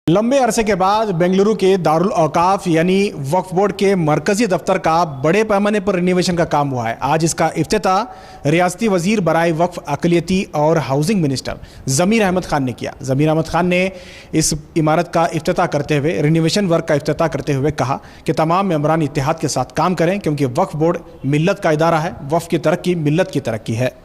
लंबे अरसे के बाद बेंगलुरु के दारुल औकाफ यानी वक्फ बोर्ड के मरकजी दफ्तर का बड़े पैमाने पर रिनोवेशन का काम हुआ है। आज इसका इफ्तिताह रियासती वजीर बराए वक्फ, अक़लियती और हाउसिंग मिनिस्टर ज़मीर अहमद खान ने किया। ज़मीर अहमद खान ने इस इमारत का इफ्तिताह करते हुए, रिनोवेशन वर्क का इफ्तिताह करते हुए कहा कि तमाम मेंबरान इत्तेहाद के साथ काम करें, क्योंकि वक्फ बोर्ड मिल्लत का इदारा है। वक्फ की तरक्की मिल्लत की तरक्की है।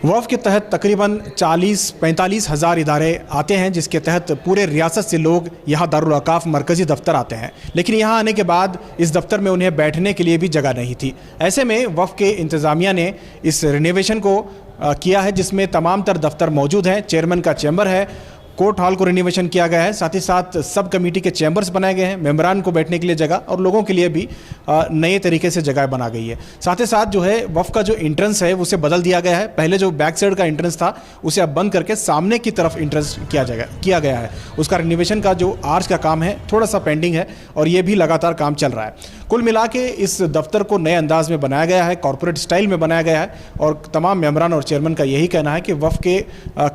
वफ़ के तहत तकरीबन 40-45 हज़ार इदारे आते हैं, जिसके तहत पूरे रियासत से लोग यहाँ दारुल औकाफ मरकज़ी दफ्तर आते हैं। लेकिन यहाँ आने के बाद इस दफ्तर में उन्हें बैठने के लिए भी जगह नहीं थी। ऐसे में वफ़ के इंतज़ामिया ने इस रिनोवेशन को किया है, जिसमें तमाम तर दफ्तर मौजूद हैं। चेयरमैन का चैम्बर है, कोर्ट हॉल को रिनोवेशन किया गया है, साथ ही साथ सब कमेटी के चैम्बर्स बनाए गए हैं, मेंबरान को बैठने के लिए जगह और लोगों के लिए भी नए तरीके से जगह बना गई है। साथ ही साथ जो है वफ़ का जो एंट्रेंस है उसे बदल दिया गया है। पहले जो बैक साइड का एंट्रेंस था उसे अब बंद करके सामने की तरफ एंट्रेंस किया गया है। उसका रिनोवेशन का जो आर्च का काम है थोड़ा सा पेंडिंग है और ये भी लगातार काम चल रहा है। कुल मिला के इस दफ्तर को नए अंदाज में बनाया गया है, कॉरपोरेट स्टाइल में बनाया गया है और तमाम मेंबरान और चेयरमैन का यही कहना है कि वफ़ के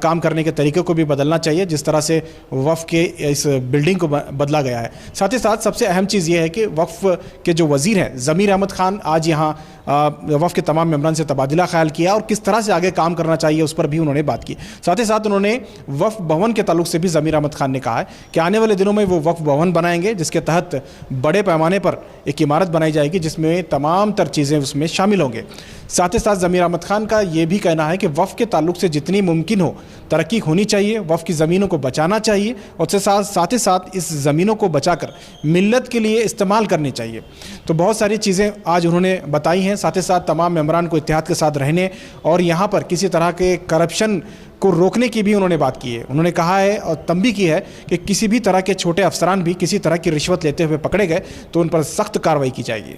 काम करने के तरीके को भी बदलना चाहिए, जिस तरह से वफ़ के इस बिल्डिंग को बदला गया है। साथ ही साथ सबसे अहम चीज़ ये है कि वफ़ के जो वज़ीर हैं ज़मीर अहमद खान आज यहाँ वफ़ के तमाम मेंबरान से तबादला ख्याल किया और किस तरह से आगे काम करना चाहिए उस पर भी उन्होंने बात की। साथ ही साथ उन्होंने वफ़ भवन के ताल्लुक से भी ज़मीर अहमद खान ने कहा है कि आने वाले दिनों में वो वफ़ भवन बनाएंगे, जिसके तहत बड़े पैमाने पर एक इमारत बनाई जाएगी जिसमें तमाम तर चीज़ें उसमें शामिल होंगे। साथ ही साथ ज़मीर अहमद खान का ये भी कहना है कि वफ़ के ताल्लुक से जितनी मुमकिन हो तरक्की होनी चाहिए, वफ़ की ज़मीनों को बचाना चाहिए और साथ ही साथ इस ज़मीनों को बचाकर मिल्लत के लिए इस्तेमाल करनी चाहिए। तो बहुत सारी चीज़ें आज उन्होंने बताई हैं। साथ ही साथ तमाम मेंबरान को इत्तेहाद के साथ रहने और यहाँ पर किसी तरह के करप्शन को रोकने की भी उन्होंने बात की है। उन्होंने कहा है और तंबी की है कि किसी भी तरह के छोटे अफसरान भी किसी तरह की रिश्वत लेते हुए पकड़े गए तो उन पर सख्त कार्रवाई की जाएगी।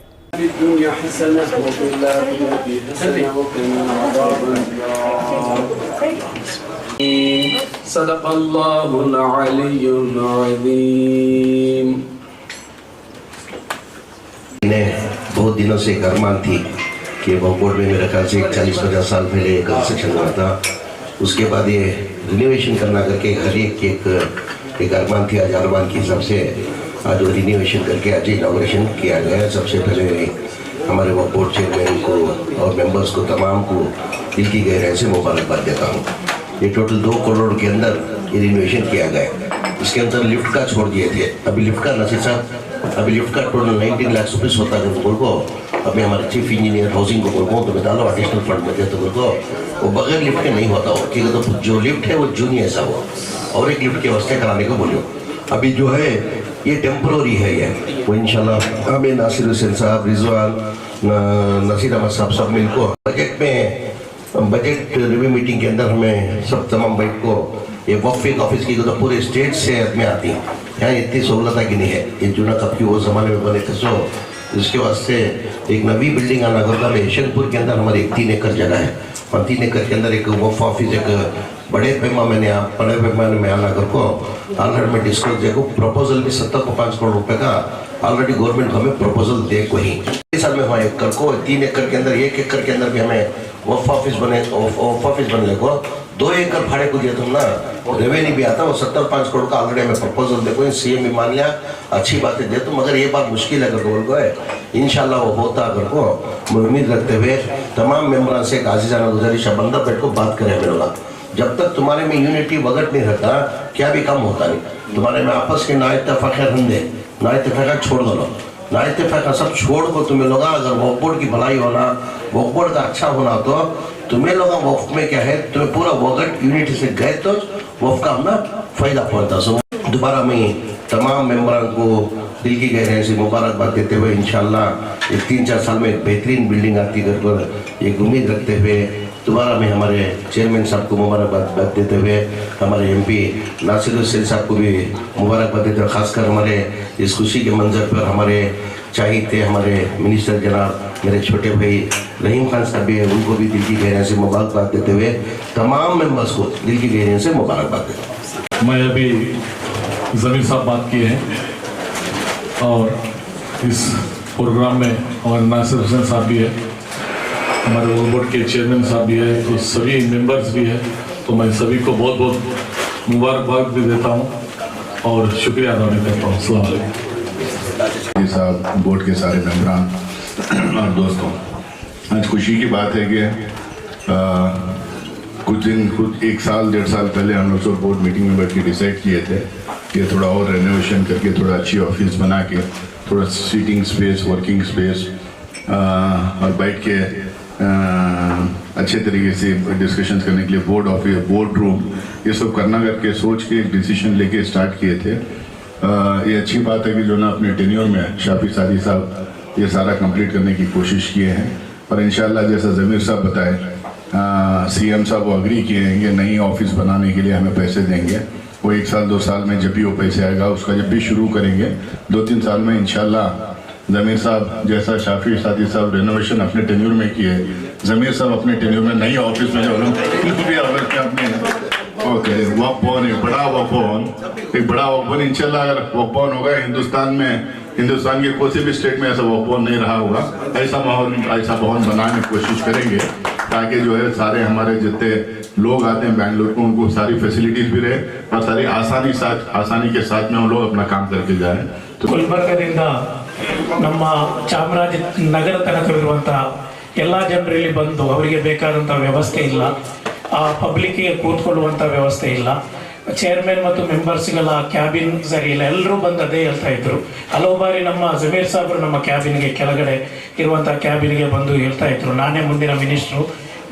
सदक़ल्लाहुल अलीयुल अज़ीम। बहुत दिनों से एक अरमान थी कि वक्फ बोर्ड में मेरे ख्याल से 40-50 साल पहले एक कंस्ट्रक्शन हुआ था, उसके बाद ये रिनोवेशन करना करके हर एक अरमान थी। आज अरमान के हिसाब से आज वो रिनोवेशन करके आज इनॉग्रेशन किया गया। सबसे पहले हमारे वक्फ बोर्ड चेयरमैन को और मेंबर्स को तमाम को दिल की गहराई से मुबारकबाद देता हूँ। ये टोटल 2 करोड़ के अंदर ये रिनोवेशन किया गया। इसके अंदर लिफ्ट का छोड़ दिए थे। अभी लिफ्ट का नसीब साहब लिफ्ट का टोटल 19 लाख रुपीज़ होता है तो बोल को अभी हमारे चीफ इंजीनियर हाउसिंग को बोलूँ तो बता लो एडिशनल फंड में दे तो बोल को वो बगैर लिफ्ट के नहीं होता हो, ठीक है। तो जो लिफ्ट है वो जून ही ऐसा हो और एक लिफ्ट की व्यवस्था कराने को बोलो। अभी जो है ये टेम्पररी है, ये वो इंशाल्लाह हमें नासिर हुसैन साहब, रिजवान, नसीर अहमद साहब सब मिलकर बजट रिव्यू मीटिंग के अंदर हमें सब तमाम बैठ को ये वक्फ ऑफिस की तो पूरे स्टेट से आदमी आती हैं। यहाँ इतनी सहूलत की नहीं है। ये जूना कब की वो ज़माने में बने थे, सो इसके वास्ते एक नवी बिल्डिंग आना करता है। यशवंतपुर के अंदर हमारी 3 एकड़ जगह है और 3 एकड़ के अंदर एक वक्फ ऑफिस एक बड़े पैमाने में आना कर को ऑलरेडी में डिस्कस देखो प्रपोजल भी 5 करोड़ रुपए का ऑलरेडी गवर्नमेंट हमें प्रपोजल दे को ही इस साल में हुआ। 1 एकड़ को 3 एकड़ के अंदर 1 एकड़ के अंदर भी हमें वक्फ ऑफिस बनने को 2 एकड़ भाड़े को दिया तुम ना रेवेन्यू भी आता वो 75 करोड़ का ऑलरेडी हमें प्रपोजल देखो सीएम भी मान लिया। अच्छी बातें दे तो मगर ये बात मुश्किल है अगर को है इंशाल्लाह वो होता अगर को उम्मीद रखते हुए तमाम मेंबरान से एक आजीजाना गुजारिश है बंदा बैठ को बात करें मेरे वाला। जब तक तुम्हारे में यूनिटी वगट नहीं रहता क्या भी काम होता नहीं। तुम्हारे में आपस के ना इत्तेफाक रंधे ना इत्तेफाका छोड़ दो, ना इत्तेफाका सब छोड़ को तुम्हें लोग अगर वक्फ बोर्ड की भलाई होना, वक्फ बोर्ड का अच्छा होना, तो तुम्हें लोग वक्फ में क्या है, तुम्हें पूरा वक्त यूनिटी से गए तो वक्फ का अपना फायदा पहुंचता। सो दोबारा मैं तमाम मेंबरों को दिल की गहराई से मुबारकबाद देते हुए इंशाल्लाह ये 3-4 साल में एक बेहतरीन बिल्डिंग आती कर एक उम्मीद रखते हुए दोबारा मैं हमारे चेयरमैन साहब को मुबारकबाद देते हुए हमारे एमपी नासिर हुसैन साहब को भी मुबारकबाद देते हुए, खासकर हमारे इस खुशी के मंजर पर हमारे चाहिए हमारे मिनिस्टर जनाब मेरे छोटे भाई रहीम खान साहब भी हैं, उनको भी दिल की गहराई से मुबारकबाद देते हुए तमाम मेंबर्स को दिल की गहराई से मुबारकबाद देता हूँ। मैं अभी ज़मीर साहब बात किए हैं और इस प्रोग्राम में हमारे नासिर हुसैन साहब भी है, हमारे वक्फ बोर्ड के चेयरमैन साहब भी है, तो सभी मेंबर्स भी है, तो मैं सभी को बहुत बहुत मुबारकबाद भी देता हूँ और शुक्रिया अदा भी करता हूँ। अस्सलाम वालेकुम साहब, बोर्ड के सारे मेंबरान और दोस्तों, आज खुशी की बात है कि कुछ 1 साल 1.5 साल पहले हम लोग सब बोर्ड मीटिंग में बैठ के डिसाइड किए थे कि थोड़ा और रेनोवेशन करके थोड़ा अच्छी ऑफिस बना के थोड़ा सीटिंग स्पेस, वर्किंग स्पेस और बैठ के अच्छे तरीके से डिस्कशन करने के लिए बोर्ड रूम ये सब करना करके सोच के एक डिसीजन लेके स्टार्ट किए थे। ये अच्छी बात है कि जो ना अपने टेन्योर में शाफी सादी साहब ये सारा कंप्लीट करने की कोशिश किए हैं और इंशाल्लाह जैसा ज़मीर साहब बताए सीएम साहब वो अग्री किए हैं कि नई ऑफिस बनाने के लिए हमें पैसे देंगे। वो 1 साल 2 साल में जब भी वो पैसे आएगा उसका जब भी शुरू करेंगे 2-3 साल में इंशाल्लाह ज़मीर साहब जैसा शाफी सादी साहब रेनोवेशन अपने टेन्योर में किए, ज़मीर साहब अपने टेन्योर में नई ऑफिस में जो अपने ओके वक्फ भवन एक बड़ा वक्फ भवन इंशाल्लाह अगर वक्फ भवन होगा हिंदुस्तान के कोई भी स्टेट में ऐसा वक्फ भवन नहीं रहा होगा, ऐसा भवन बनाने की कोशिश करेंगे ताकि जो है सारे हमारे जितने लोग आते हैं बेंगलुरु को उनको सारी फैसिलिटीज भी रहे और सारी आसानी के साथ में हम लोग अपना काम करके जाएं। तो ಗುಲ್ಬರ್ಗದಿಂದ ನಮ್ಮ ಚಾಮರಾಜನಗರ ತನಕವಿರುವಂಥ ಎಲ್ಲ ಜನರಲ್ಲಿ ಬಂದು ಅವರಿಗೆ ಬೇಕಾದಂಥ ವ್ಯವಸ್ಥೆ ಇಲ್ಲ, ಪಬ್ಲಿಕ್ಕಿಗೆ ಕೂತ್ಕೊಳ್ಳುವಂಥ ವ್ಯವಸ್ಥೆ ಇಲ್ಲ, ಚೇರ್ಮನ್ ಮತ್ತು ಮೆಂಬರ್ಸ್ಗಳ ಕ್ಯಾಬಿನ್ ಸರಿ ಇಲ್ಲ, ಎಲ್ಲರೂ ಬಂದು ಅದೇ ಹೇಳ್ತಾ ಇದ್ರು. ಹಲವು ಬಾರಿ ನಮ್ಮ ಝಮೀರ್ ಸಾಹೇಬರು ನಮ್ಮ ಕ್ಯಾಬಿನ್ಗೆ ಕೆಳಗಡೆ ಇರುವಂಥ ಕ್ಯಾಬಿನ್ಗೆ ಬಂದು ಹೇಳ್ತಾ ಇದ್ರು, ನಾನೇ ಮುಂದಿನ ಮಿನಿಸ್ಟ್ರು,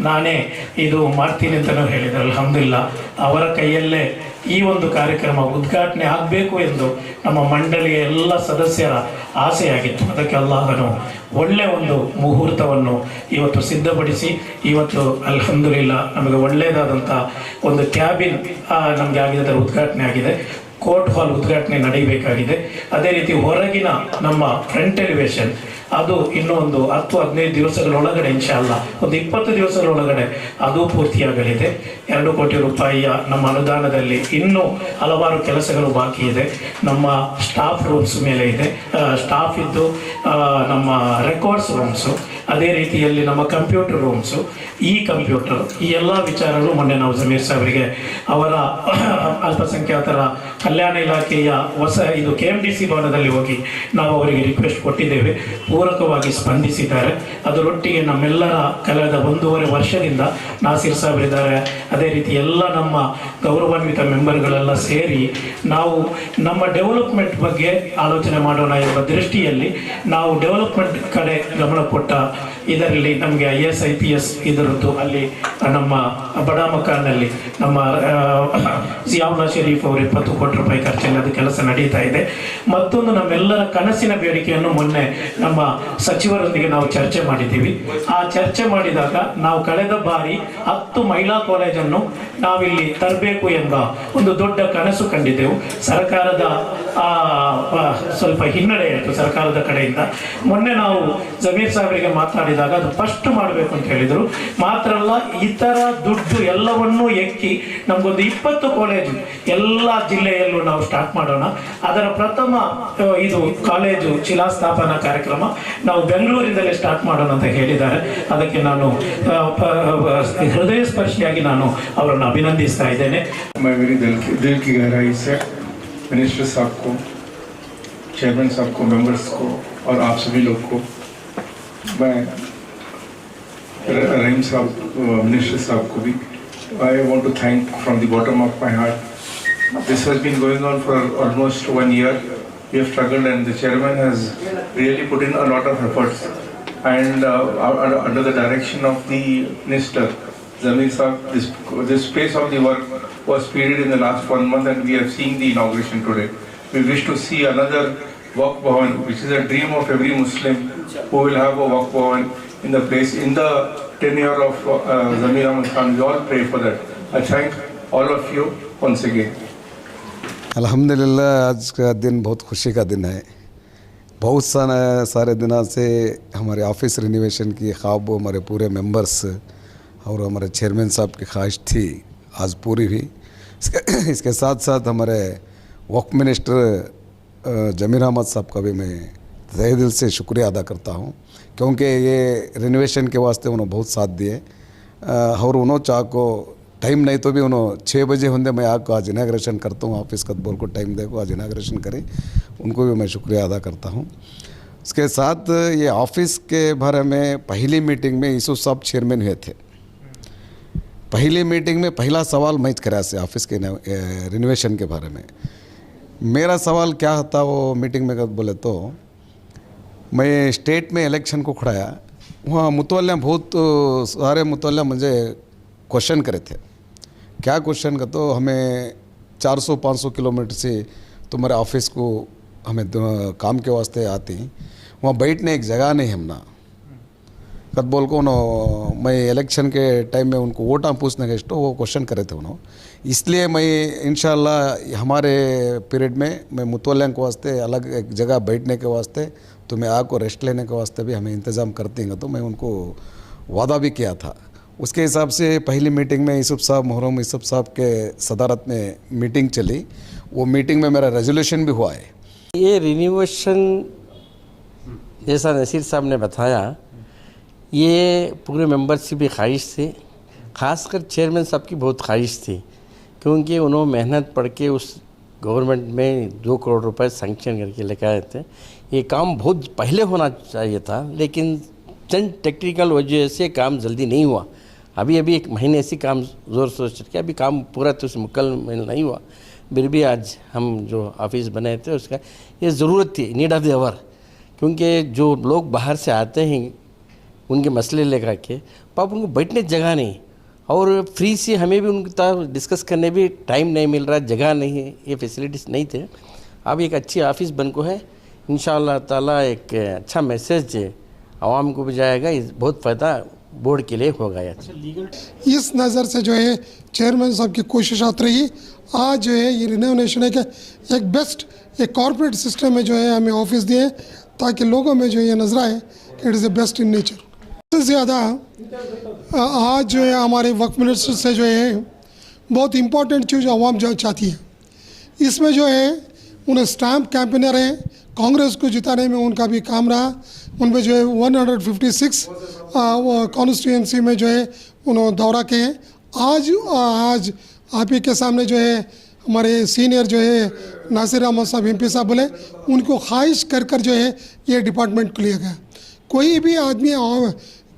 ನಾನೇ ಇದು ಮಾಡ್ತೀನಿ ಅಂತಲೂ ಹೇಳಿದರು. ಅಲ್ಹಮ್ದುಲಿಲ್ಲಾ ಅವರ ಕೈಯಲ್ಲೇ ಈ ಒಂದು ಕಾರ್ಯಕ್ರಮ ಉದ್ಘಾಟನೆ ಆಗಬೇಕು ಎಂದು ನಮ್ಮ ಮಂಡಳಿಯ ಎಲ್ಲ ಸದಸ್ಯರ ಆಸೆಯಾಗಿತ್ತು. ಅದಕ್ಕೆ ಅಲ್ಲಾಹನು ಒಳ್ಳೆ ಒಂದು ಮುಹೂರ್ತವನ್ನು ಇವತ್ತು ಸಿದ್ಧಪಡಿಸಿ ಇವತ್ತು ಅಲ್ಹಮ್ದುಲಿಲ್ಲಾ ನಮಗೆ ಒಳ್ಳೆಯದಾದಂಥ ಒಂದು ಕ್ಯಾಬಿನ್ ನಮಗೆ ಆಗಿದೆ, ಅದರ ಉದ್ಘಾಟನೆ ಆಗಿದೆ. ಕೋರ್ಟ್ ಹಾಲ್ ಉದ್ಘಾಟನೆ ನಡೆಯಬೇಕಾಗಿದೆ. ಅದೇ ರೀತಿ ಹೊರಗಿನ ನಮ್ಮ ಫ್ರಂಟ್ ಎಲಿವೇಶನ್ ಅದು ಇನ್ನೂ ಒಂದು 10-15 ದಿವಸಗಳೊಳಗಡೆ ಇನ್ಶಾಅಲ್ಲಾ ಒಂದು 20 ದಿವಸಗಳೊಳಗಡೆ ಅದು ಪೂರ್ತಿಯಾಗಲಿದೆ. 2 ಕೋಟಿ ರೂಪಾಯಿಯ ನಮ್ಮ ಅನುದಾನದಲ್ಲಿ ಇನ್ನೂ ಹಲವಾರು ಕೆಲಸಗಳು ಬಾಕಿ ಇದೆ. ನಮ್ಮ ಸ್ಟಾಫ್ ರೂಮ್ಸ್ ಮೇಲೆ ಇದೆ, ಸ್ಟಾಫ್ ಇದ್ದು ನಮ್ಮ ರೆಕಾರ್ಡ್ಸ್ ರೂಮ್ಸು, ಅದೇ ರೀತಿಯಲ್ಲಿ ನಮ್ಮ ಕಂಪ್ಯೂಟರ್ ರೂಮ್ಸು, ಕಂಪ್ಯೂಟರ್ ಈ ಎಲ್ಲ ವಿಚಾರಗಳು ಮೊನ್ನೆ ನಾವು ಝಮೀರ್ ಸಾಹೇಬರಿಗೆ ಅವರ ಅಲ್ಪಸಂಖ್ಯಾತರ ಕಲ್ಯಾಣ ಇಲಾಖೆಯ ಹೊಸ ಇದು KMDC ಭವನದಲ್ಲಿ ಹೋಗಿ ನಾವು ಅವರಿಗೆ ರಿಕ್ವೆಸ್ಟ್ ಕೊಟ್ಟಿದ್ದೇವೆ, ಪೂರಕವಾಗಿ ಸ್ಪಂದಿಸಿದ್ದಾರೆ. ಅದರೊಟ್ಟಿಗೆ ನಮ್ಮೆಲ್ಲರ ಕಳೆದ 1.5 ವರ್ಷದಿಂದ ನಾಸಿರ್ ಸಾಹೇಬರಿದ್ದಾರೆ, ಅದೇ ರೀತಿ ಎಲ್ಲ ನಮ್ಮ ಗೌರವಾನ್ವಿತ ಮೆಂಬರ್ಗಳೆಲ್ಲ ಸೇರಿ ನಾವು ನಮ್ಮ ಡೆವಲಪ್ಮೆಂಟ್ ಬಗ್ಗೆ ಆಲೋಚನೆ ಮಾಡೋಣ ಎಂಬ ದೃಷ್ಟಿಯಲ್ಲಿ ನಾವು ಡೆವಲಪ್ಮೆಂಟ್ ಕಡೆ ಗಮನ ಕೊಟ್ಟ ಇದರಲ್ಲಿ ನಮಗೆ IAS IPS ಇದರದ್ದು ಅಲ್ಲಿ ನಮ್ಮ ಬಡಾ ಮಕಾನ್ನಲ್ಲಿ ನಮ್ಮ ಜಿಯಾವುಲ್ಲಾ ಶರೀಫ್ ಅವರು 20 ಕೋಟಿ ರೂಪಾಯಿ ಖರ್ಚಲ್ಲಿ ಅದು ಕೆಲಸ ನಡೀತಾ ಇದೆ. ಮತ್ತೊಂದು ನಮ್ಮೆಲ್ಲರ ಕನಸಿನ ಬೇಡಿಕೆಯನ್ನು ಮೊನ್ನೆ ನಮ್ಮ ಸಚಿವರೊಂದಿಗೆ ನಾವು ಚರ್ಚೆ ಮಾಡಿದ್ದೀವಿ. ಆ ಚರ್ಚೆ ಮಾಡಿದಾಗ ನಾವು ಕಳೆದ ಬಾರಿ 10 ಮಹಿಳಾ ಕಾಲೇಜನ್ನು ನಾವಿಲ್ಲಿ ತರಬೇಕು ಎಂಬ ಒಂದು ದೊಡ್ಡ ಕನಸು ಕಂಡಿದ್ದೆವು. ಸರ್ಕಾರದ ಸ್ವಲ್ಪ ಹಿನ್ನಡೆ ಆಯಿತು ಸರ್ಕಾರದ ಕಡೆಯಿಂದ. ಮೊನ್ನೆ ನಾವು ಝಮೀರ್ ಸಾಹೇಬರಿಗೆ ಮಾತಾಡಿದಾಗ ಅದು ಫಸ್ಟ್ ಮಾಡಬೇಕು ಅಂತ ಹೇಳಿದರು. ಮಾತ್ರ ಅಲ್ಲ, ಇತರ ದುಡ್ಡು ಎಲ್ಲವನ್ನೂ ಎಕ್ಕಿ ನಮಗೊಂದು 20 ಕಾಲೇಜು ಎಲ್ಲ ಜಿಲ್ಲೆಯಲ್ಲೂ ನಾವು ಸ್ಟಾರ್ಟ್ ಮಾಡೋಣ. ಅದರ ಪ್ರಥಮ ಇದು ಕಾಲೇಜು ಶಿಲಾಸ್ಥಾಪನಾ ಕಾರ್ಯಕ್ರಮ ನಾವು ಬೆಂಗಳೂರಿನಲ್ಲೇ ಸ್ಟಾರ್ಟ್ ಮಾಡೋಣ ಅಂತ ಹೇಳಿದ್ದಾರೆ. ಅದಕ್ಕೆ ನಾನು ಹೃದಯ ಸ್ಪರ್ಶಿಯಾಗಿ ನಾನು ಅವರನ್ನು ಅಭಿನಂದಿಸ್ತಾ ಇದ್ದೇನೆ. मैं मेरी दिल की गहराई से मिनिस्टर साहब को, चेयरमैन साहब को, मेंबर्स को और आप सभी लोग को, मैं रहीम साहब मिनिस्टर साहब को भी I want to thank from the bottom of my heart. This has been going on for almost 1 year we have struggled, and the chairman has really put in a lot of efforts. And under the direction of the minister, Zamir Saab, this pace of the work was speeded in the last 1 month, and we are seeing the inauguration today. We wish to see another Waqf Bhavan, which is a dream of every Muslim who will have a Waqf Bhavan in the place, in the tenure of Zamir Ahmad Khan. We all pray for that. I thank all of you once again. अल्हम्दुलिल्लाह, आज का दिन बहुत खुशी का दिन है। बहुत सारे दिनों से हमारे ऑफिस रिनोवेशन की ख्वाब हमारे पूरे मेंबर्स और हमारे चेयरमैन साहब की ख्वाहिश थी, आज पूरी हुई। इसके साथ साथ हमारे वक्फ मिनिस्टर जमीर अहमद साहब का भी मैं तहे दिल से शुक्रिया अदा करता हूँ, क्योंकि ये रिनोवेशन के वास्ते उन्होंने बहुत साथ दिए। और उन्होंने चाह को टाइम नहीं तो भी उन्होंने 6 बजे होंगे मैं आपको आज इनाग्रेशन करता हूँ, ऑफिस का बोल को टाइम देखो आज इनाग्रेशन करें, उनको भी मैं शुक्रिया अदा करता हूँ। इसके साथ ये ऑफिस के बारे में पहली मीटिंग में यूसुफ साहब चेयरमैन हुए थे। पहली मीटिंग में पहला सवाल मैं करा से ऑफिस के रिनोवेशन के बारे में। मेरा सवाल क्या था वो मीटिंग में बोले तो, मैं स्टेट में इलेक्शन को खड़ाया, वहाँ मुतवल्ला बहुत सारे मुतवल्ला मुझे क्वेश्चन करे थे। क्या क्वेश्चन का तो हमें 400-500 किलोमीटर से तुम्हारे ऑफिस को हमें काम के वास्ते आती, वहाँ बैठने एक जगह नहीं हमना। कद बोल को मैं इलेक्शन के टाइम में उनको वोटा पूछने के वो क्वेश्चन करे थे उन्होंने। इसलिए मैं इंशाल्लाह हमारे पीरियड में मैं मुतवल्ला के वास्ते अलग एक जगह बैठने के वास्ते, तो मैं आपको रेस्ट लेने के वास्ते भी हमें इंतज़ाम करती हैं, तो मैं उनको वादा भी किया था। उसके हिसाब से पहली मीटिंग में यूसुफ साहब, मोहर्रम यूसुफ साहब के सदारत में मीटिंग चली। वो मीटिंग में मेरा रेजोल्यूशन भी हुआ है। ये रिन्यूएशन जैसा नसीर साहब ने बताया, ये पूरे मेंबरशिप की ख्वाहिश थी, ख़ासकर चेयरमैन साहब की बहुत ख्वाहिश थी, क्योंकि उन्होंने मेहनत पढ़ के उस गवर्नमेंट में 2 करोड़ रुपए सैंक्शन करके लेकर आए थे। ये काम बहुत पहले होना चाहिए था, लेकिन चंद टेक्निकल वजह से काम जल्दी नहीं हुआ। अभी 1 महीने से काम ज़ोर शोर से किया, अभी काम पूरा तो मुकम्मल नहीं हुआ। फिर भी आज हम जो ऑफिस बनाए थे उसका ये ज़रूरत थी, नीड ऑफ द आवर, क्योंकि जो लोग बाहर से आते हैं उनके मसले लेकर के, पाप उनको बैठने जगह नहीं, और फ्री से हमें भी उनके साथ डिस्कस करने भी टाइम नहीं मिल रहा, जगह नहीं है, ये फैसिलिटीज़ नहीं थे। अब एक अच्छी ऑफिस बन को है, इंशाअल्लाह ताला एक अच्छा मैसेज आवाम को भी जाएगा, इस बहुत फ़ायदा बोर्ड के लिए होगा। इस नज़र से जो है चेयरमैन साहब की कोशिशात रही, आज जो है ये रिनोवेशन है कि एक बेस्ट एक कॉर्पोरेट सिस्टम में जो है हमें ऑफिस दिए, ताकि लोगों में जो ये नज़र आए कि it is the best in nature. सबसे ज़्यादा आज जो है हमारे वक्फ मिनिस्टर से जो है बहुत इम्पोर्टेंट चीज़ आवाम जो चाहती है, इसमें जो है उन्हें स्टैम्प कैंपेनर है, कांग्रेस को जिताने में उनका भी काम रहा। उनमें जो है 156 कॉन्स्टिट्यूंसी में जो है उन्होंने दौरा किए। आज आप ही के सामने जो है हमारे सीनियर जो है नासिर अहमद साहब MP साहब बोले, उनको ख्वाहिश कर जो है ये डिपार्टमेंट को लिया गया। कोई भी आदमी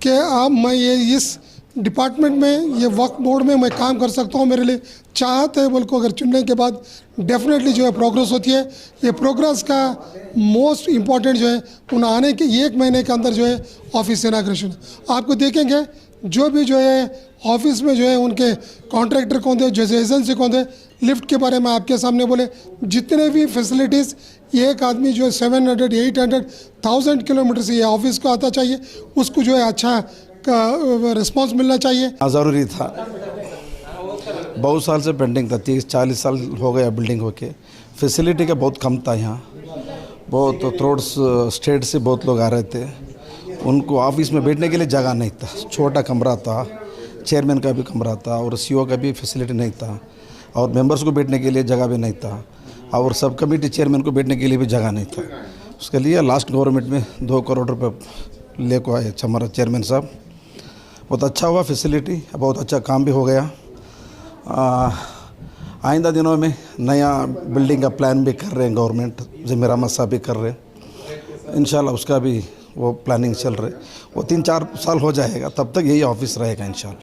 कि अब मैं ये इस डिपार्टमेंट में, ये वक्फ बोर्ड में मैं काम कर सकता हूँ, मेरे लिए चाहत है बोल को अगर चुनने के बाद डेफिनेटली जो है प्रोग्रेस होती है। ये प्रोग्रेस का मोस्ट इम्पॉर्टेंट जो है उन आने के 1 महीने के अंदर जो है ऑफिस इनाग्रेशन। आपको देखेंगे जो भी जो है ऑफिस में जो है उनके कॉन्ट्रैक्टर कौन थे, जैसे एजेंसी कौन थे, लिफ्ट के बारे में आपके सामने बोले, जितने भी फैसिलिटीज़ एक आदमी जो है 700, 800, 1000 किलोमीटर से ये ऑफिस को आता चाहिए, उसको जो है अच्छा का रिस्पॉन्स मिलना चाहिए। ज़रूरी था, बहुत साल से पेंडिंग था, 30-40 साल हो गया बिल्डिंग होके। फैसिलिटी का बहुत कम था यहाँ, बहुत थ्रोट स्टेट से बहुत लोग आ रहे थे, उनको ऑफिस में बैठने के लिए जगह नहीं था, छोटा कमरा था, चेयरमैन का भी कमरा था और CO का भी फैसिलिटी नहीं था, और मेंबर्स को बैठने के लिए जगह भी नहीं था, और सब कमेटी चेयरमैन को बैठने के लिए भी जगह नहीं था। उसके लिए लास्ट गवर्नमेंट में 2 करोड़ रुपये ले को आए हमारा चेयरमैन साहब। बहुत अच्छा हुआ, फैसिलिटी बहुत अच्छा काम भी हो गया। आइंदा दिनों में नया बिल्डिंग का प्लान भी कर रहे हैं गवर्नमेंट, जमीर अहमद साहब भी कर रहे हैं, इंशाल्लाह उसका भी वो प्लानिंग चल रही। वो 3-4 साल हो जाएगा, तब तक यही ऑफिस रहेगा इंशाल्लाह।